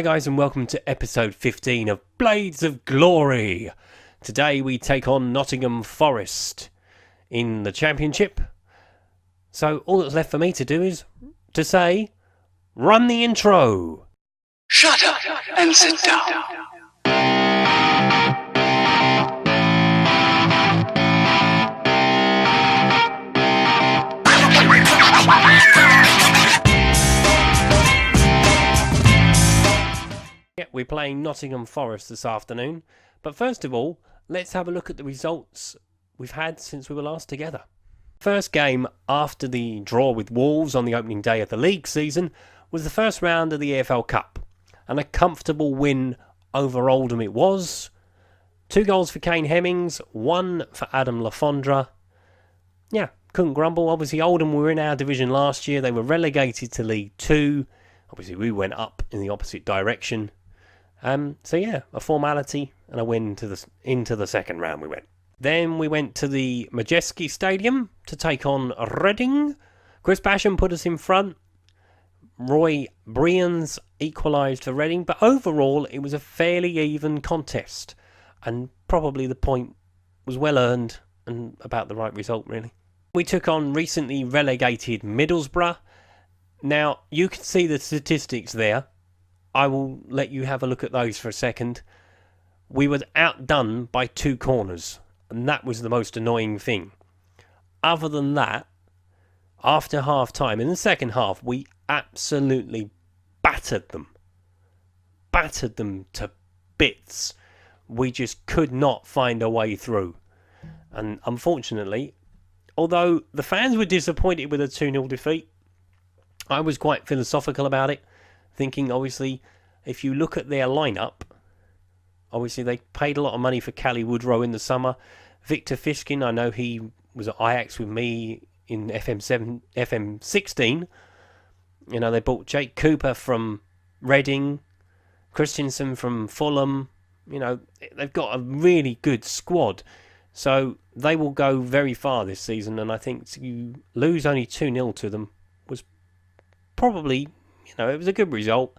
Hi guys, and welcome to episode 15 of Blades of Glory. Today we take on Nottingham Forest in the Championship. So all that's left for me to do is to say, run the intro. Shut up and sit down. Yeah, we're playing Nottingham Forest this afternoon. But first of all, let's have a look at the results we've had since we were last together. First game after the draw with Wolves on the opening day of the league season was the first round of the EFL Cup. And a comfortable win over Oldham it was. 2 goals for Kane Hemmings, 1 for Adam Le Fondre. Yeah, couldn't grumble. Obviously Oldham were in our division last year. They were relegated to League 2. Obviously we went up in the opposite direction. So yeah, a formality and a win into the second round we went. Then we went to the Majeski Stadium to take on Reading. Chris Basham put us in front. Roy Brians equalised for Reading, but overall it was a fairly even contest, and probably the point was well earned and about the right result really. We took on recently relegated Middlesbrough. Now you can see the statistics there. I will let you have a look at those for a second. We were outdone by 2 corners, and that was the most annoying thing. Other than that, after half time, in the second half, we absolutely battered them. Battered them to bits. We just could not find a way through. And unfortunately, although the fans were disappointed with a 2-0 defeat, I was quite philosophical about it. Thinking, obviously, if you look at their lineup, obviously they paid a lot of money for Cally Woodrow in the summer. Victor Fishkin, I know he was at Ajax with me in FM16. You know, they bought Jake Cooper from Reading, Christensen from Fulham. You know, they've got a really good squad. So they will go very far this season, and I think to lose only 2-0 to them was probably... You know, it was a good result.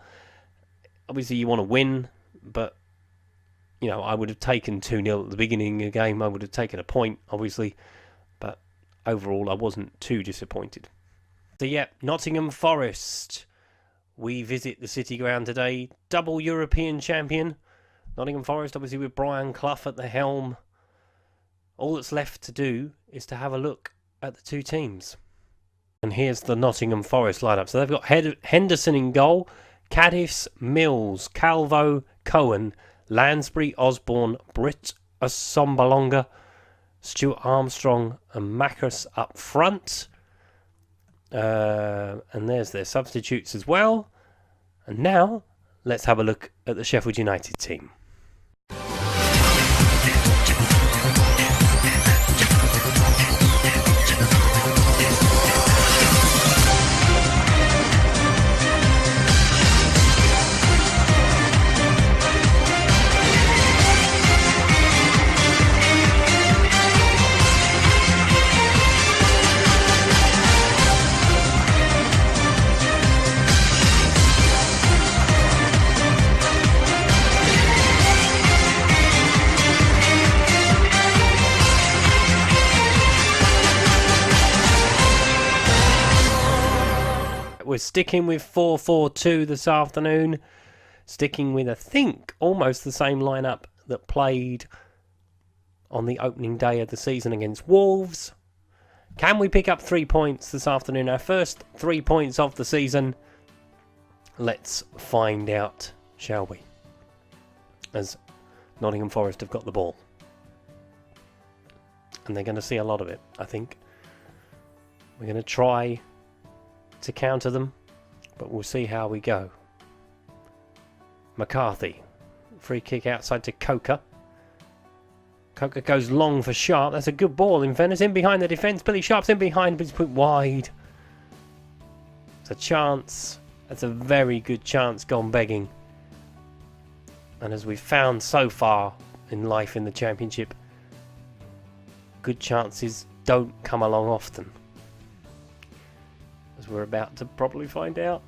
Obviously, you want to win, but, you know, I would have taken 2-0 at the beginning of the game. I would have taken a point, obviously, but overall, I wasn't too disappointed. So, yeah, Nottingham Forest. We visit the City Ground today. Double European champion. Nottingham Forest, obviously, with Brian Clough at the helm. All that's left to do is to have a look at the 2 teams. And here's the Nottingham Forest lineup. So they've got Henderson in goal, Caddis, Mills, Calvo, Cohen, Lansbury, Osborne, Britt Assombalonga, Stuart Armstrong and Macus up front. And there's their substitutes as well. And now, let's have a look at the Sheffield United team. We're sticking with 4-4-2 this afternoon. Sticking with, I think, almost the same lineup that played on the opening day of the season against Wolves. Can we pick up 3 points this afternoon? Our first 3 points of the season. Let's find out, shall we? As Nottingham Forest have got the ball. And they're going to see a lot of it, I think. We're going to try to counter them, but we'll see how we go. McCarthy, free kick outside to Coker. Coker goes long for Sharp. That's a good ball in fairness. In behind the defence. Billy Sharp's in behind, but he's put wide. It's a chance. That's a very good chance gone begging. And as we've found so far in life in the Championship, good chances don't come along often. As we're about to probably find out.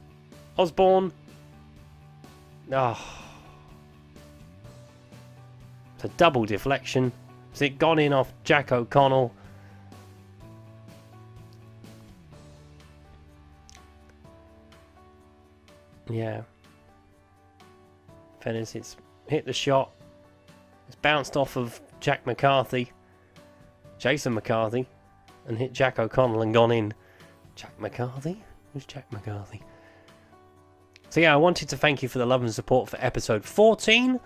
Osborne. Oh. It's a double deflection. Has it gone in off Jack O'Connell? Yeah. Fairness, it's hit the shot. It's bounced off of Jack McCarthy. Jason McCarthy. And hit Jack O'Connell and gone in. Jack McCarthy? Who's Jack McCarthy? So yeah, I wanted to thank you for the love and support for episode 14.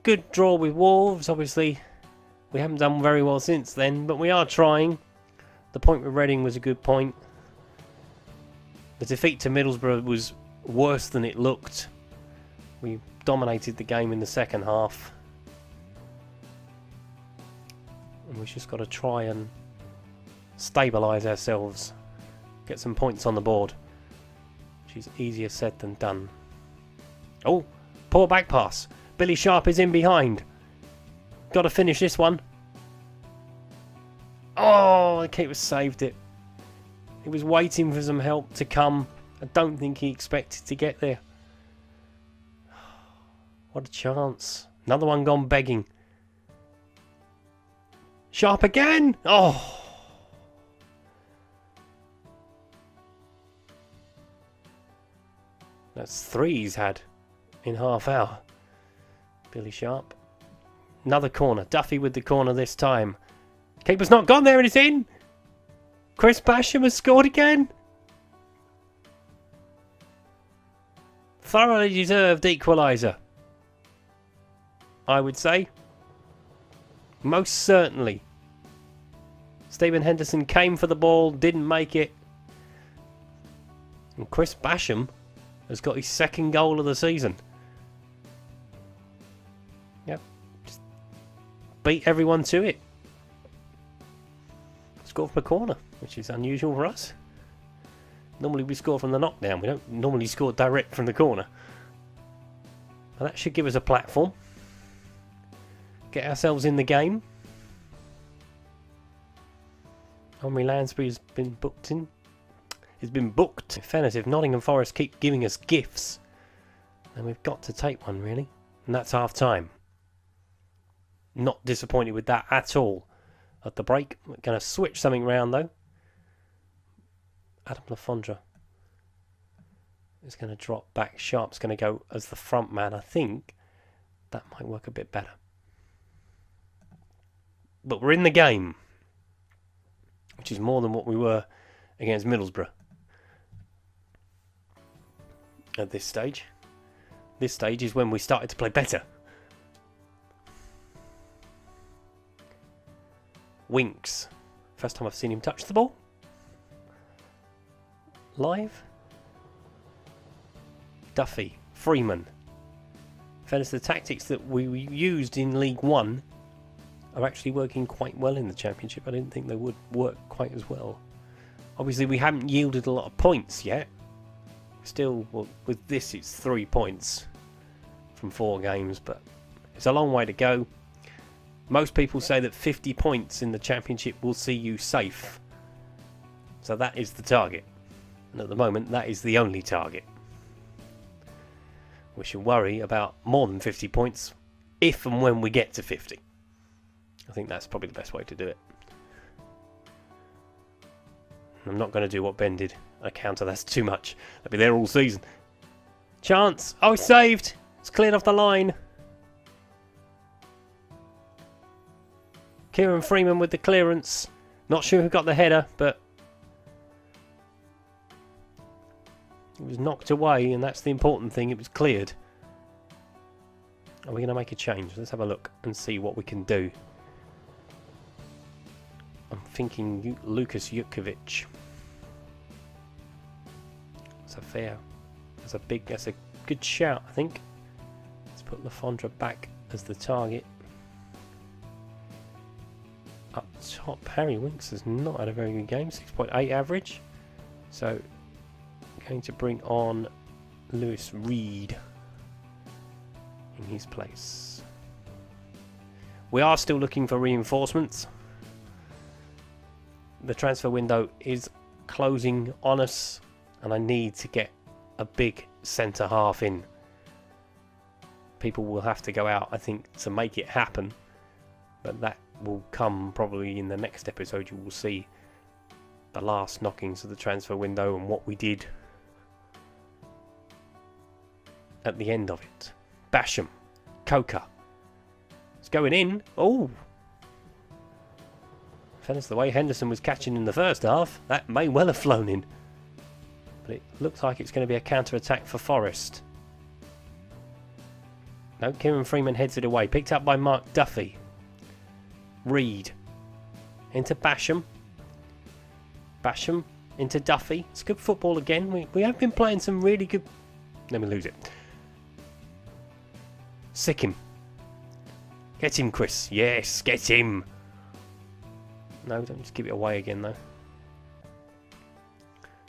Good draw with Wolves. Obviously, we haven't done very well since then, but we are trying. The point with Reading was a good point. The defeat to Middlesbrough was worse than it looked. We dominated the game in the second half. And we've just got to try and stabilise ourselves. Get some points on the board. Which is easier said than done. Oh, poor back pass. Billy Sharp is in behind. Got to finish this one. Oh, the keeper saved it. He was waiting for some help to come. I don't think he expected to get there. What a chance. Another one gone begging. Sharp again. Oh. That's 3 he's had in half hour. Billy Sharp. Another corner. Duffy with the corner this time. Keeper's not gone there and it's in. Chris Basham has scored again. Thoroughly deserved equaliser, I would say. Most certainly. Stephen Henderson came for the ball, didn't make it. And Chris Basham has got his second goal of the season. Yep. Just beat everyone to it. Scored from a corner, which is unusual for us. Normally we score from the knockdown. We don't normally score direct from the corner. And that should give us a platform. Get ourselves in the game. Omri Lansbury has been booked in. He's been booked. In fairness, if Nottingham Forest keep giving us gifts, then we've got to take one, really. And that's half time. Not disappointed with that at all. At the break, we're going to switch something round though. Adam Le Fondre is going to drop back. Sharp's going to go as the front man. I think that might work a bit better. But we're in the game, which is more than what we were against Middlesbrough at this stage. This stage is when we started to play better. Winks. First time I've seen him touch the ball. Live. Duffy. Freeman. Fairness, the tactics that we used in League One are actually working quite well in the Championship. I didn't think they would work quite as well. Obviously, we haven't yielded a lot of points yet. Still, well, with this, it's 3 points from 4 games, but it's a long way to go. Most people say that 50 points in the Championship will see you safe. So that is the target. And at the moment, that is the only target. We should worry about more than 50 points if and when we get to 50. I think that's probably the best way to do it. I'm not going to do what Ben did. A counter, that's too much. They'll be there all season. Chance. Oh, it's saved. It's cleared off the line. Kieron Freeman with the clearance. Not sure who got the header, but it was knocked away, and that's the important thing. It was cleared. Are we going to make a change? Let's have a look and see what we can do. I'm thinking Lucas Jukovic. That's a good shout, I think. Let's put Le Fondre back as the target. Up top, Harry Winks has not had a very good game. 6.8 average. So, going to bring on Lewis Reed in his place. We are still looking for reinforcements. The transfer window is closing on us, and I need to get a big centre half in. people will have to go out, I think, to make it happen. But that will come probably in the next episode. You will see the last knockings of the transfer window and what we did at the end of it. Basham, Coker. It's going in. Oh! Fairness, the way Henderson was catching in the first half, that may well have flown in. But it looks like it's going to be a counter-attack for Forest. No, Kieron Freeman heads it away. Picked up by Mark Duffy. Reed. Into Basham. Basham into Duffy. It's good football again. We have been playing some really good... Let me lose it. Sick him. Get him, Chris. Yes, get him. No, don't just give it away again, though.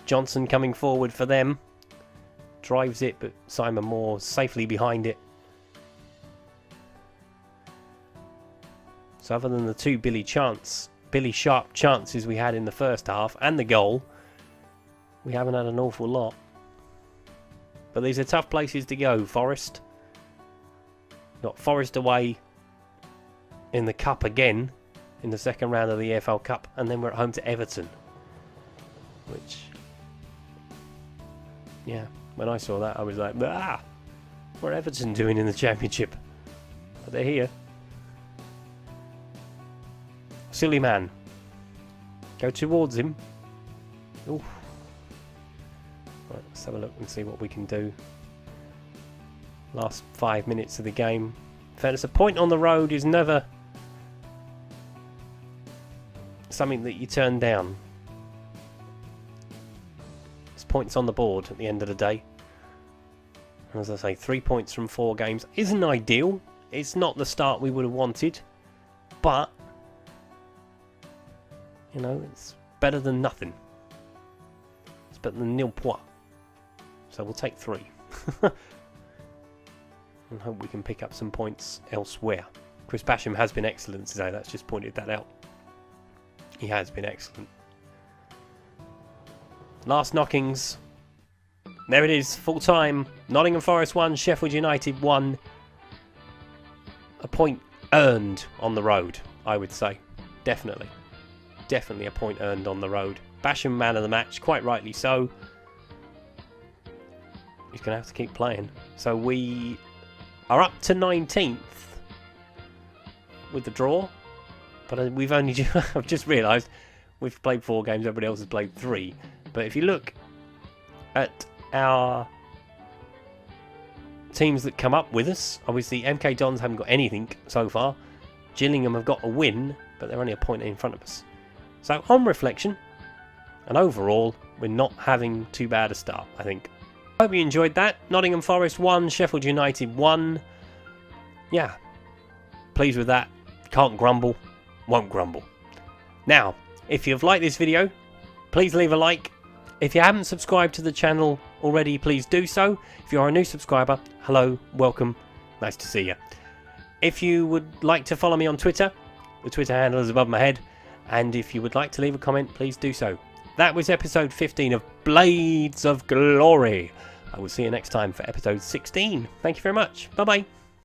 Johnson coming forward for them. Drives it, but Simon Moore safely behind it. So other than the two Billy Sharp chances we had in the first half and the goal, we haven't had an awful lot. But these are tough places to go, Forest. Got Forest away in the Cup again, in the second round of the EFL Cup, and then we're at home to Everton. Which, yeah, when I saw that I was like, ah, what are Everton doing in the Championship? But they're here. Silly man. Go towards him. Oof. Right, let's have a look and see what we can do. Last 5 minutes of the game. In fairness, a point on the road is never something that you turn down. There's points on the board at the end of the day. And as I say, 3 points from 4 games isn't ideal. It's not the start we would have wanted. But, you know, it's better than nothing. It's better than nil point. So we'll take 3. And hope we can pick up some points elsewhere. Chris Basham has been excellent today. Let's just pointed that out. He has been excellent. Last knockings. There it is, full time. Nottingham Forest 1, Sheffield United 1. A point earned on the road, I would say. Definitely. Definitely a point earned on the road. Basham man of the match, quite rightly so. He's going to have to keep playing. So we are up to 19th with the draw. But we've only I've just realised we've played 4 games, everybody else has played 3. But if you look at our teams that come up with us, obviously MK Dons haven't got anything so far. Gillingham have got a win, but they're only a point in front of us. So on reflection, and overall, we're not having too bad a start, I think. Hope you enjoyed that. Nottingham Forest 1, Sheffield United 1. Yeah, pleased with that. Can't grumble. Won't grumble. Now, if you've liked this video, please leave a like. If you haven't subscribed to the channel already, please do so. If you are a new subscriber, hello, welcome, nice to see you. If you would like to follow me on Twitter, the Twitter handle is above my head. And if you would like to leave a comment, please do so. That was episode 15 of Blades of Glory. I will see you next time for episode 16. Thank you very much. Bye-bye.